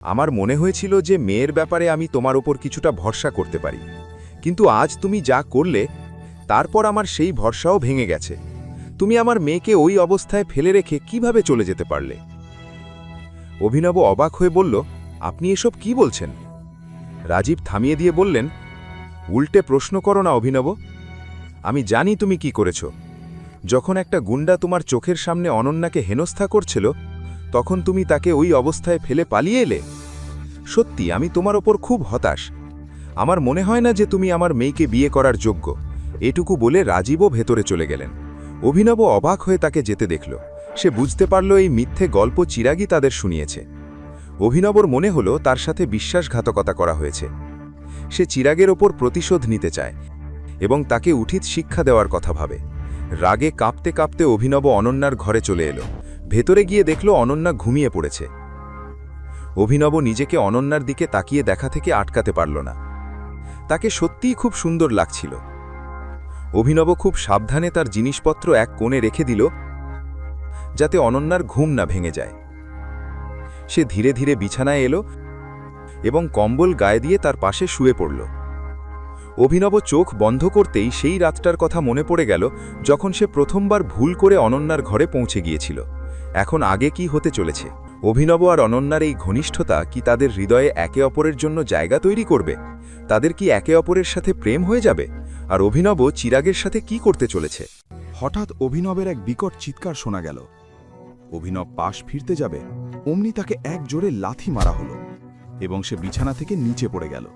আমার মনে হয়েছিল যে মেয়ের ব্যাপারে আমি তোমার ওপর কিছুটা ভরসা করতে পারি, কিন্তু আজ তুমি যা করলে তারপর আমার সেই ভরসাও ভেঙে গেছে। তুমি আমার মেয়েকে ওই অবস্থায় ফেলে রেখে কিভাবে চলে যেতে পারলে? অভিনব অবাক হয়ে বলল, আপনি এসব কি বলছেন? রাজীব থামিয়ে দিয়ে বললেন, উল্টে প্রশ্ন করো না অভিনব। আমি জানি তুমি কি করেছ। যখন একটা গুন্ডা তোমার চোখের সামনে অনন্যাকে হেনস্থা করছিল, তখন তুমি তাকে ওই অবস্থায় ফেলে পালিয়ে এলে। সত্যি আমি তোমার ওপর খুব হতাশ। আমার মনে হয় না যে তুমি আমার মেয়েকে বিয়ে করার যোগ্য। এটুকু বলে রাজীবও ভেতরে চলে গেলেন। অভিনব অবাক হয়ে তাকে যেতে দেখল। সে বুঝতে পারল এই মিথ্যে গল্প চিরাগই তাদের শুনিয়েছে। অভিনবর মনে হলো তার সাথে বিশ্বাসঘাতকতা করা হয়েছে। সে চিরাগের ওপর প্রতিশোধ নিতে চায় এবং তাকে উচিত শিক্ষা দেওয়ার কথা ভাবে। রাগে কাঁপতে কাঁপতে অভিনব অনন্যার ঘরে চলে এলো। ভেতরে গিয়ে দেখল অনন্যা ঘুমিয়ে পড়েছে। অভিনব নিজেকে অনন্যার দিকে তাকিয়ে দেখা থেকে আটকাতে পারল না। তাকে সত্যিই খুব সুন্দর লাগছিল। অভিনব খুব সাবধানে তার জিনিসপত্র এক কোণে রেখে দিল, যাতে অনন্যার ঘুম না ভেঙে যায়। সে ধীরে ধীরে বিছানায় এলো এবং কম্বল গায়ে দিয়ে তার পাশে শুয়ে পড়ল। অভিনব চোখ বন্ধ করতেই সেই রাতটার কথা মনে পড়ে গেল, যখন সে প্রথমবার ভুল করে অনন্যার ঘরে পৌঁছে গিয়েছিল। এখন আগে কি হতে চলেছে? অভিনব আর অনন্যার এই ঘনিষ্ঠতা কি তাদের হৃদয়ে একে অপরের জন্য জায়গা তৈরি করবে? তাদের কি একে অপরের সাথে প্রেম হয়ে যাবে? আর অভিনব চিরাগের সাথে কি করতে চলেছে? হঠাৎ অভিনবের এক বিকট চিৎকার শোনা গেল। অভিনব পাশ ফিরতে যাবে, অমনি তাকে এক জোরে লাথি মারা হলো এবং সে বিছানা থেকে নিচে পড়ে গেল।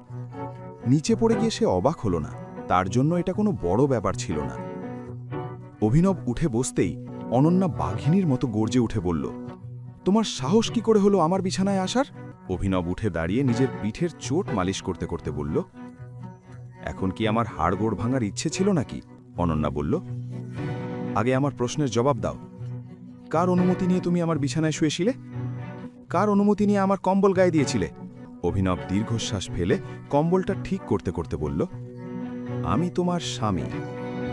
নিচে পড়ে গিয়ে সে অবাক হল না, তার জন্য এটা কোনো বড় ব্যাপার ছিল না। অভিনব উঠে বসতেই অনন্যা বাঘিনীর মতো গর্জে উঠে বলল, তোমার সাহস কি করে হলো আমার বিছানায় আসার? অভিনব উঠে দাঁড়িয়ে নিজের পিঠের চোট মালিশ করতে করতে বলল, এখন কি আমার হাড়গোড় ভাঙার ইচ্ছে ছিল নাকি? অনন্যা বলল, আগে আমার প্রশ্নের জবাব দাও। কার অনুমতি নিয়ে তুমি আমার বিছানায় শুয়েছিলে? কার অনুমতি নিয়ে আমার কম্বল গায়ে দিয়েছিলে? অভিনব দীর্ঘশ্বাস ফেলে কম্বলটা ঠিক করতে করতে বলল, আমি তোমার স্বামী,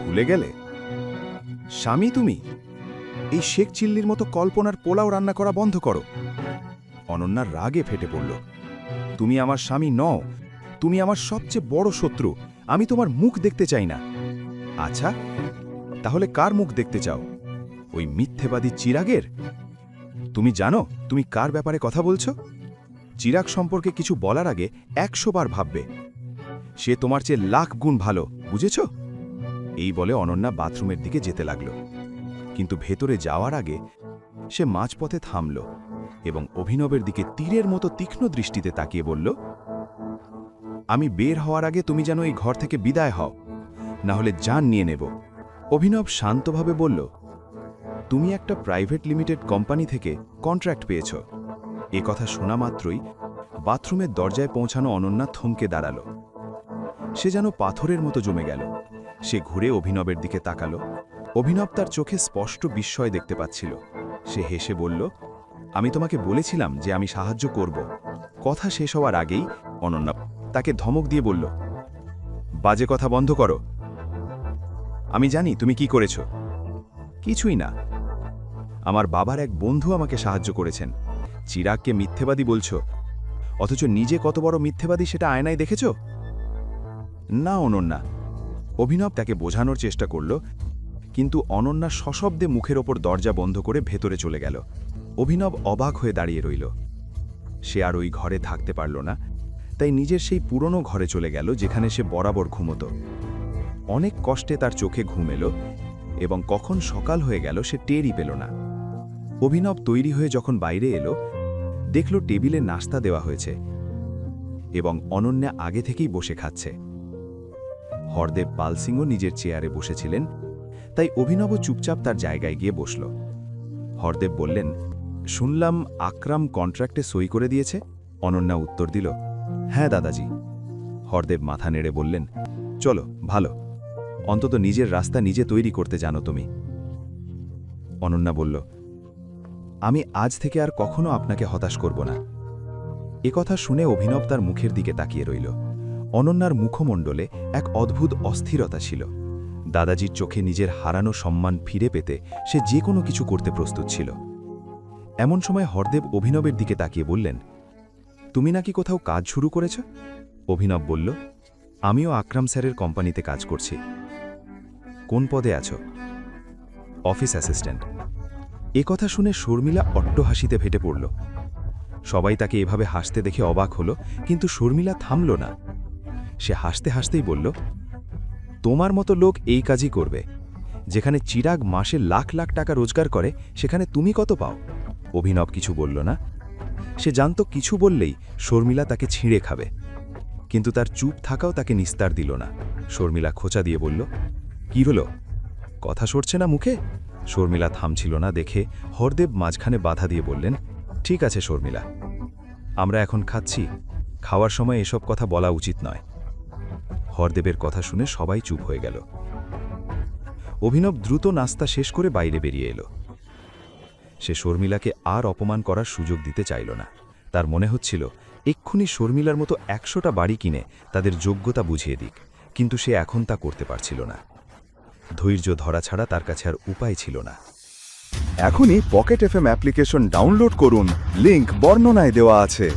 ভুলে গেলে? স্বামী তুমি? এই শেখ চিল্লির মতো কল্পনার পোলাও রান্না করা বন্ধ করো। অনন্যার রাগে ফেটে পড়ল, তুমি আমার স্বামী নও, তুমি আমার সবচেয়ে বড় শত্রু। আমি তোমার মুখ দেখতে চাই না। আচ্ছা, তাহলে কার মুখ দেখতে চাও? ওই মিথ্যেবাদী চিরাগের? তুমি জানো তুমি কার ব্যাপারে কথা বলছো? চিরাগ সম্পর্কে কিছু বলার আগে 100 বার ভাববে। সে তোমার চেয়ে লাখ গুণ ভালো, বুঝেছ? এই বলে অনন্যা বাথরুমের দিকে যেতে লাগল, কিন্তু ভেতরে যাওয়ার আগে সে মাঝপথে থামল এবং অভিনবের দিকে তীরের মতো তীক্ষ্ণ দৃষ্টিতে তাকিয়ে বলল, আমি বের হওয়ার আগে তুমি যেন এই ঘর থেকে বিদায় হও, না হলে জান নিয়ে নেব। অভিনব শান্তভাবে বলল, তুমি একটা প্রাইভেট লিমিটেড কোম্পানি থেকে কন্ট্রাক্ট পেয়েছ। এ কথা শোনা মাত্রই বাথরুমের দরজায় পৌঁছানো অনন্যা থমকে দাঁড়াল। সে যেন পাথরের মতো জমে গেল। সে ঘুরে অভিনবের দিকে তাকালো। অভিনব তার চোখে স্পষ্ট বিস্ময় দেখতে পাচ্ছিল। সে হেসে বলল, আমি তোমাকে বলেছিলাম যে আমি সাহায্য করব। কথা শেষ হওয়ার আগেই অনন্যা তাকে ধমক দিয়ে বলল, বাজে কথা বন্ধ করো। আমি জানি তুমি কি করেছ। কিছুই না, আমার বাবার এক বন্ধু আমাকে সাহায্য করেছেন। চিরাগকে মিথ্যেবাদী বলছ, অথচ নিজে কত বড় মিথ্যেবাদী সেটা আয়নায় দেখেছ? না অনন্যা। অভিনব তাকে বোঝানোর চেষ্টা করল, কিন্তু অনন্যা সশব্দে মুখের ওপর দরজা বন্ধ করে ভেতরে চলে গেল। অভিনব অবাক হয়ে দাঁড়িয়ে রইল। সে আর ওই ঘরে থাকতে পারল না, তাই নিজের সেই পুরনো ঘরে চলে গেল যেখানে সে বরাবর ঘুমত। অনেক কষ্টে তার চোখে ঘুম এলো এবং কখন সকাল হয়ে গেল সে টেরই পেল না। অভিনব তৈরি হয়ে যখন বাইরে এলো, দেখল টেবিলে নাস্তা দেওয়া হয়েছে এবং অনন্যা আগে থেকেই বসে খাচ্ছে। হরদেব পালসিংও নিজের চেয়ারে বসেছিলেন, তাই অভিনব চুপচাপ তার জায়গায় গিয়ে বসল। হরদেব বললেন, শুনলাম আকরাম কন্ট্রাক্টে সই করে দিয়েছে? অনন্যা উত্তর দিল, হ্যাঁ দাদাজি। হরদেব মাথা নেড়ে বললেন, চলো, ভালো, অন্তত নিজের রাস্তা নিজে তৈরি করতে জানো তুমি। অনন্যা বলল, আমি আজ থেকে আর কখনো আপনাকে হতাশ করব না। একথা শুনে অভিনব তার মুখের দিকে তাকিয়ে রইল। অনন্যার মুখমণ্ডলে এক অদ্ভুত অস্থিরতা ছিল। দাদাজির চোখে নিজের হারানো সম্মান ফিরে পেতে সে যে কোনো কিছু করতে প্রস্তুত ছিল। এমন সময় হরদেব অভিনবের দিকে তাকিয়ে বললেন, তুমি নাকি কোথাও কাজ শুরু করেছ? অভিনব বলল, আমিও আকরাম স্যারের কোম্পানিতে কাজ করছি। কোন পদে আছো? Office assistant. এ কথা শুনে শর্মিলা অট্টহাসিতে ফেটে পড়ল। সবাই তাকে এভাবে হাসতে দেখে অবাক হলো, কিন্তু শর্মিলা থামল না। সে হাসতে হাসতেই বলল, তোমার মতো লোক এই কাজই করবে। যেখানে চিরাগ মাসে লাখ লাখ টাকা রোজগার করে, সেখানে তুমি কত পাও? অভিনব কিছু বলল না। সে জানত কিছু বললেই শর্মিলা তাকে ছিঁড়ে খাবে, কিন্তু তার চুপ থাকাও তাকে নিস্তার দিল না। শর্মিলা খোঁচা দিয়ে বলল, কি হলো, কথা সরছে না মুখে? শর্মিলা থামছিল না দেখে হরদেব মাঝখানে বাধা দিয়ে বললেন, ঠিক আছে শর্মিলা, আমরা এখন খাচ্ছি, খাওয়ার সময় এসব কথা বলা উচিত নয়। হরদেবের কথা শুনে সবাই চুপ হয়ে গেল। অভিনব দ্রুত নাস্তা শেষ করে বাইরে বেরিয়ে এলো। সে শর্মিলাকে আর অপমান করার সুযোগ দিতে চাইল না। তার মনে হচ্ছিল এক্ষুনি শর্মিলার মতো 100টা বাড়ি কিনে তাদের যোগ্যতা বুঝিয়ে দিক, কিন্তু সে এখন তা করতে পারছিল না। ধৈর্য ধরা ছাড়া তার কাছে আর উপায় ছিল না। এখনই পকেট এফএম অ্যাপ্লিকেশন ডাউনলোড করুন, লিংক বর্ণনায় দেওয়া আছে।